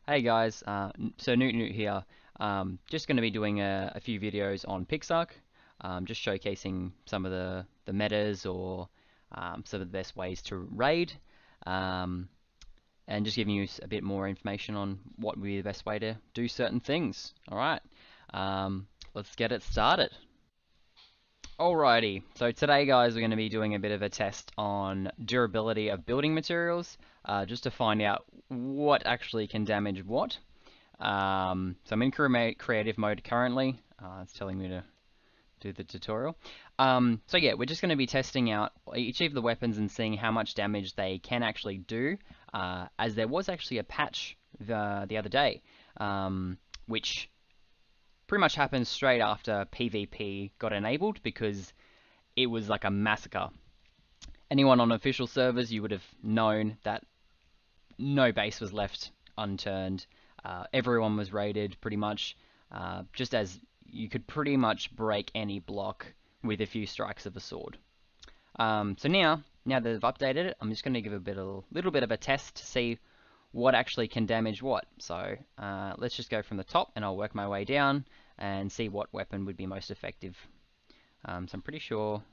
Hey guys, so NootNoot here. Just going to be doing a few videos on Pixark, just showcasing some of the metas or some of the best ways to raid, um, and just giving you a bit more information on what would be the best way to do certain things. Alright, let's get it started. Alrighty, so today guys we're going to be doing a bit of a test on durability of building materials, just to find out what actually can damage what. So I'm in creative mode currently. It's telling me to do the tutorial. So yeah, we're just going to be testing out each of the weapons and seeing how much damage they can actually do, as there was actually a patch the other day, which pretty much happened straight after PvP got enabled because it was like a massacre. Anyone on official servers, you would have known that no base was left unturned. Everyone was raided pretty much, just as you could pretty much break any block with a few strikes of a sword. So now that they've updated it, I'm just going to give a little bit of a test to see what actually can damage what. So let's just go from the top and I'll work my way down and see what weapon would be most effective. So I'm pretty sure,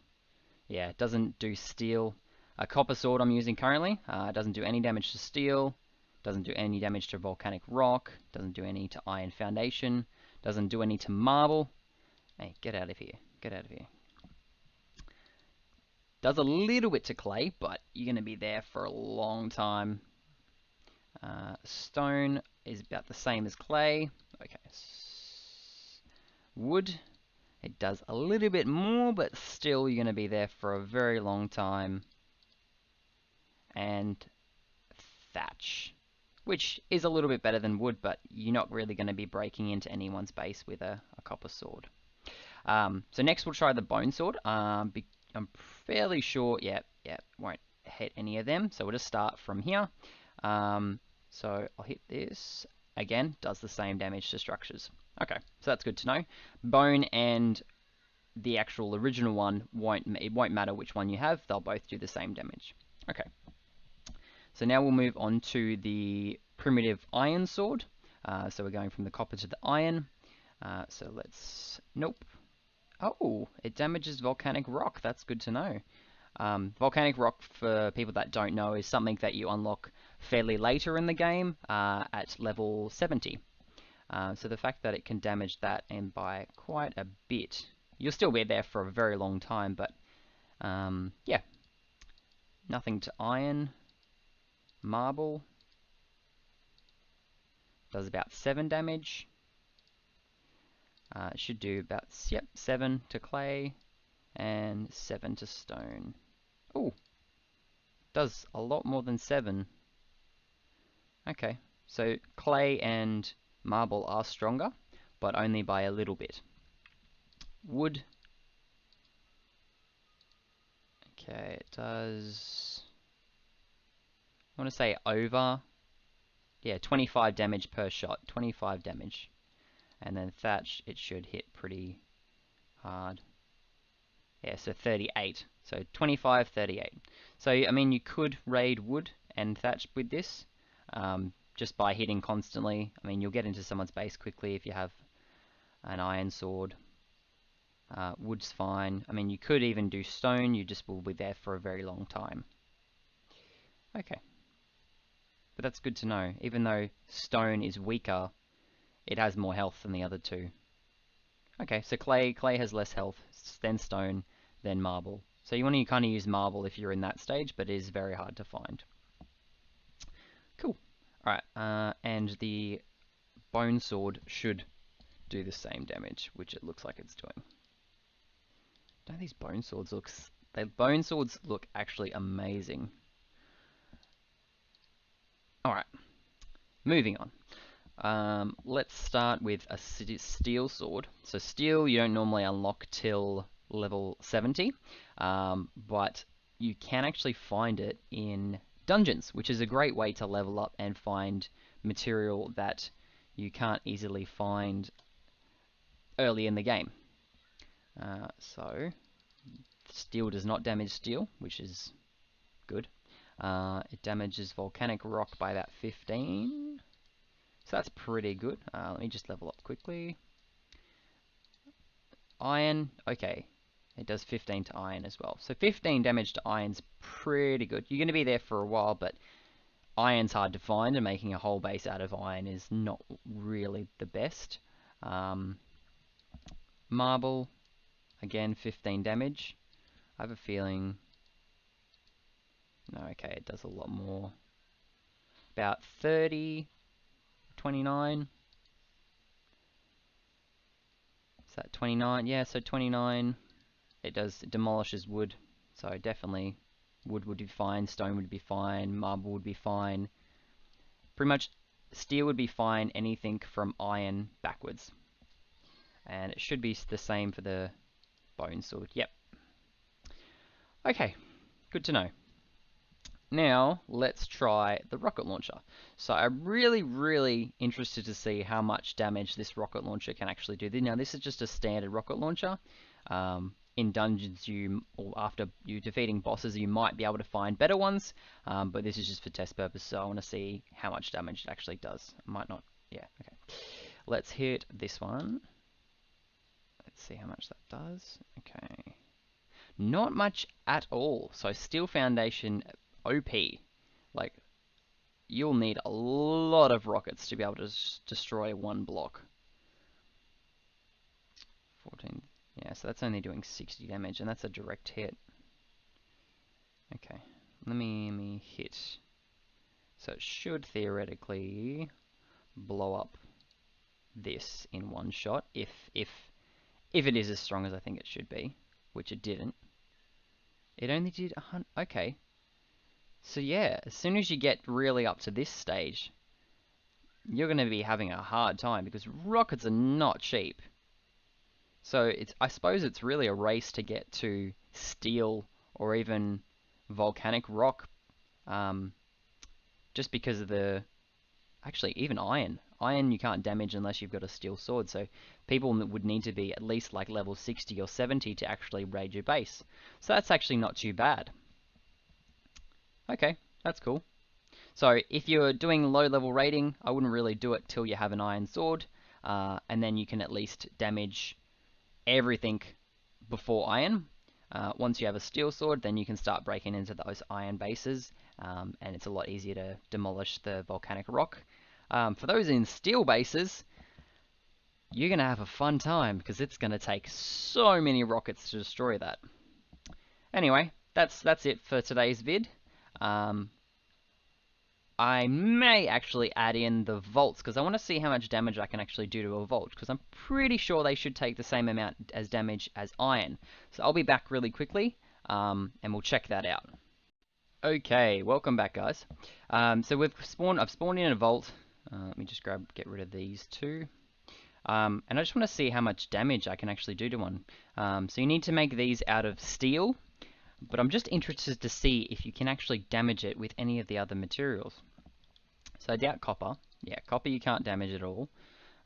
yeah, it doesn't do steel. A copper sword I'm using currently, doesn't do any damage to steel, doesn't do any damage to volcanic rock, doesn't do any to iron foundation, doesn't do any to marble. Hey, get out of here, get out of here. Does a little bit to clay, but you're going to be there for a long time. Stone is about the same as clay. Okay. Wood, it does a little bit more, but still you're going to be there for a very long time. And thatch, which is a little bit better than wood, but you're not really going to be breaking into anyone's base with a copper sword. So next we'll try the bone sword. I'm fairly sure, yeah, won't hit any of them. So we'll just start from here. So I'll hit this. Again, does the same damage to structures. Okay, so that's good to know. Bone and the actual original one it won't matter which one you have. They'll both do the same damage. Okay. So now we'll move on to the primitive iron sword. So we're going from the copper to the iron. So let's, nope. Oh, it damages volcanic rock. That's good to know. Volcanic rock, for people that don't know, is something that you unlock fairly later in the game, at level 70. So the fact that it can damage that and by quite a bit, you'll still be there for a very long time, but yeah. Nothing to iron. Marble does about 7 damage. It should do about, yep, 7 to clay and 7 to stone. Oh, does a lot more than 7. Okay, so clay and marble are stronger, but only by a little bit. Wood, okay, it does, I want to say over, yeah, 25 damage per shot, 25 damage. And then thatch, it should hit pretty hard. Yeah, so 38. So 25, 38. So, I mean, you could raid wood and thatch with this, just by hitting constantly. I mean, you'll get into someone's base quickly if you have an iron sword. Wood's fine. I mean, you could even do stone. You just will be there for a very long time. Okay. But that's good to know. Even though stone is weaker, it has more health than the other two. Okay, so clay has less health, then stone, then marble. So you want to kind of use marble if you're in that stage, but it is very hard to find. Cool. Alright, and the bone sword should do the same damage, which it looks like it's doing. Don't these bone swords look actually amazing. Alright, moving on. Let's start with a steel sword. So steel you don't normally unlock till level 70, but you can actually find it in dungeons, which is a great way to level up and find material that you can't easily find early in the game. So steel does not damage steel, which is good. It damages volcanic rock by about 15. So that's pretty good. Let me just level up quickly. Iron, okay. It does 15 to iron as well. So 15 damage to iron's pretty good. You're going to be there for a while, but iron's hard to find, and making a whole base out of iron is not really the best. Marble, again, 15 damage. I have a feeling... No, okay, it does a lot more. About 30, 29. Is that 29? Yeah, so 29. It demolishes wood, so definitely wood would be fine, stone would be fine, marble would be fine. Pretty much steel would be fine, anything from iron backwards. And it should be the same for the bone sword. Yep. Okay, good to know. Now, let's try the rocket launcher. So I'm really interested to see how much damage this rocket launcher can actually do. Now, this is just a standard rocket launcher. In dungeons, or after you defeating bosses, you might be able to find better ones, but this is just for test purposes, so I want to see how much damage it actually does. I might not, yeah, okay. Let's hit this one. Let's see how much that does. Okay. Not much at all. So Steel Foundation, OP. Like, you'll need a lot of rockets to be able to destroy one block. 14. Yeah, so that's only doing 60 damage, and that's a direct hit. Okay, let me hit. So it should theoretically blow up this in one shot, if it is as strong as I think it should be, which it didn't. It only did 100. Okay. So yeah, as soon as you get really up to this stage, you're going to be having a hard time because rockets are not cheap. So I suppose it's really a race to get to steel or even volcanic rock, just because of actually even iron. Iron you can't damage unless you've got a steel sword, so people would need to be at least like level 60 or 70 to actually raid your base. So that's actually not too bad. Okay, that's cool. So if you're doing low level raiding, I wouldn't really do it till you have an iron sword, and then you can at least damage everything before iron. Once you have a steel sword, then you can start breaking into those iron bases, and it's a lot easier to demolish the volcanic rock. For those in steel bases, you're going to have a fun time because it's going to take so many rockets to destroy that. Anyway, that's it for today's vid. I may actually add in the volts because I want to see how much damage I can actually do to a volt, because I'm pretty sure they should take the same amount as damage as iron. So I'll be back really quickly, and we'll check that out. Okay, welcome back, guys. So I've spawned in a volt. Let me just get rid of these two. And I just want to see how much damage I can actually do to one. So you need to make these out of steel, but I'm just interested to see if you can actually damage it with any of the other materials. So I doubt copper. Yeah, copper you can't damage at all.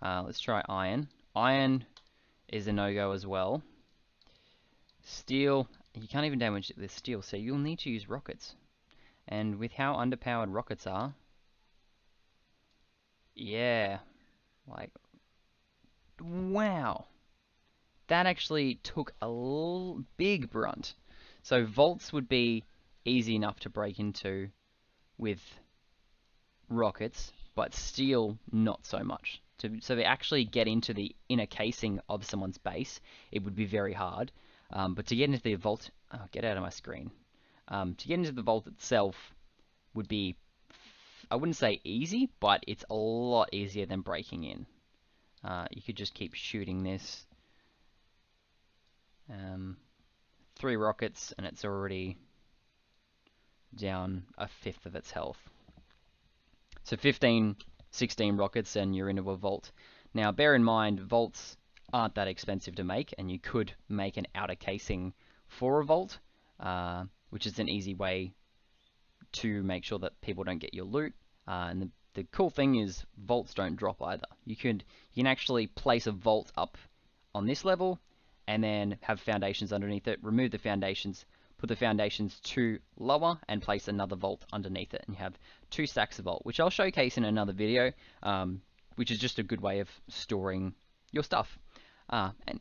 Let's try iron. Iron is a no-go as well. Steel, you can't even damage it with steel, so you'll need to use rockets. And with how underpowered rockets are, yeah, like, wow. That actually took a big brunt. So volts would be easy enough to break into with rockets, but steel not so much. So they actually get into the inner casing of someone's base, it would be very hard. But to get into the vault, oh, get out of my screen. To get into the vault itself would be, I wouldn't say easy, but it's a lot easier than breaking in. You could just keep shooting this. 3 rockets and it's already down a fifth of its health. So 15, 16 rockets and you're into a vault. Now bear in mind, vaults aren't that expensive to make, and you could make an outer casing for a vault, which is an easy way to make sure that people don't get your loot. And the cool thing is vaults don't drop either. You can actually place a vault up on this level and then have foundations underneath it, remove the foundations, put the foundations 2 lower, and place another vault underneath it, and you have 2 stacks of vault, which I'll showcase in another video. which is just a good way of storing your stuff. And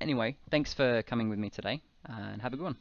anyway, thanks for coming with me today, and have a good one.